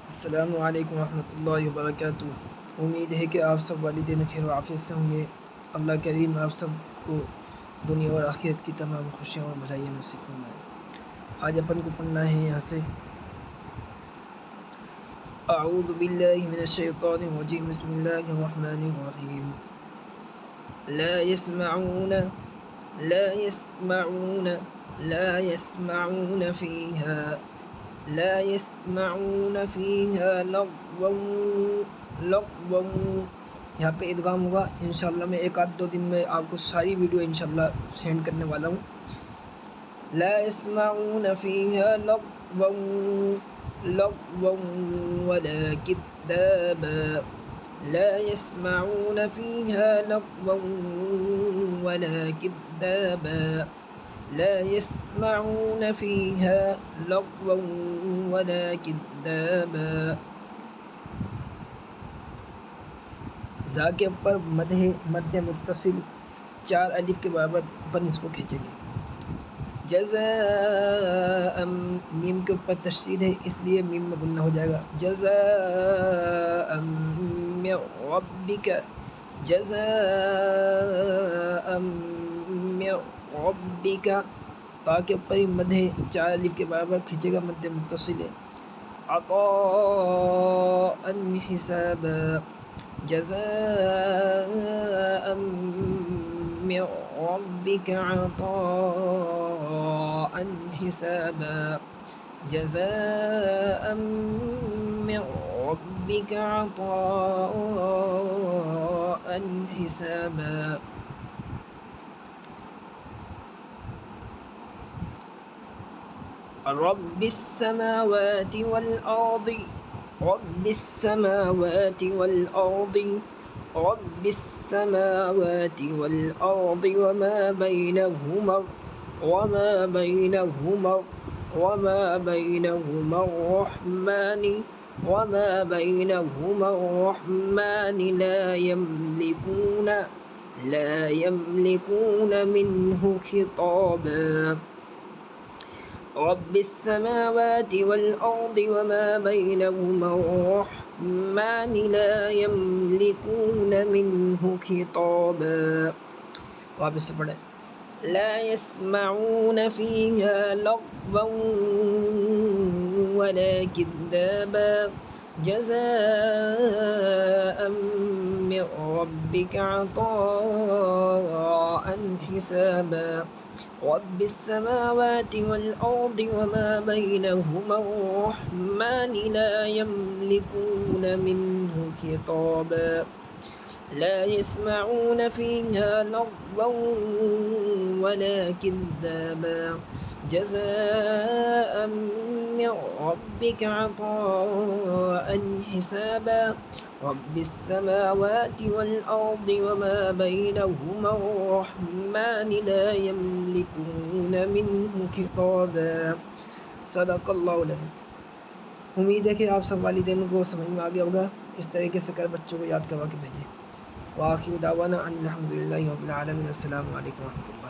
अस्सलामु अलैकुम रहमतुल्लाहि व बरकातुहू। उम्मीद है कि आप सब वालिदैन खैर व आफियत से होंगे। अल्लाह करीम आप सब को दुनिया और आखिरत की तमाम खुशियाँ और भलाइयाँ नसीब फरमाए। आज अपन को पढ़ना है यहाँ से अऊज़ु बिल्लाहि मिनश शैतानिर रजीम बिस्मिल्लाहिर रहमानिर रहीम। ला यस्मऊन ला यस्मऊन ला यस्मऊन फ़ीहा ला यस्मऊन फ़ीहा लग़वन। यहाँ पे इदगाम होगा। इंशाल्लाह मैं एक आध दो दिन में आपको सारी वीडियो इंशाल्लाह सेंड करने वाला हूँ। ला यस्मऊन फ़ीहा लग़वन वला किज़्ज़ाबा। ला यस्मऊन फ़ीहा लग़वन वला किज़्ज़ाबा। ला यस्मऊन फ़ीहा लग़वन वला किज़्ज़ाबा। ज़ा के ऊपर मद है, मद्दे मुत्तसिल 4 अलिफ के बराबर अपन इसको खींचेंगे। जज़ाअम मीम के ऊपर तशदीद है इसलिए मीम में गुन्ना हो जाएगा। जज़ाअम मिर रब्बिका जज़ाअम मिर रब्बिका। ता के ऊपर ही मद है, 4 अलिफ के बराबर खींचेगा, मद्दे मुत्तसिल है। अताअन हिसाबा जज़ाअम मिर रब्बिका अताअन हिसाबा जज़ाअम मिर रब्बिका अताअन हिसाबा। रब्बिस समावाति वल अर्दि रब्बिस समावाति वल अर्दि रब्बिस समावाति वल अर्दि वमा बैनहुमा अर्रहमानि ला यमलिकून मिन्हु खिताबा। रब्बिस समावाति वल अर्दि वमा बैनहुमा अर्रहमानि ला यमलिकून मिन्हु खिताबा। वापस से पढ़ें। ला यस्मऊन फ़ीहा लग़वन वला किज़्ज़ाबा जज़ाअम मिर रब्बिका अताअन हिसाबा। रब्बिस समावाति वल अर्दि वमा बैनहुमा अर्रहमानि ला यमलिकून मिन्हु खिताबा। ला यस्मऊन फ़ीहा लग़वन वला किज़्ज़ाबा जज़ाअम मिर रब्बिका अताअन हिसाबा। रब्बिस समावाति वल अर्दि वमा बैनहुमा अर्रहमानि ला यमलिकून मिन्हु खिताबा। सदक़ल्लाहुल अज़ीम। उम्मीद है कि आप सब वालिदैन को समझ में आ गया होगा। इस तरीके से कर बच्चों को याद करवा के भेजें। व आखिर दावाना अनिल हम्दुलिल्लाहि रब्बिल आलमीन। अस्सलामु अलैकुम व रहमतुल्लाह।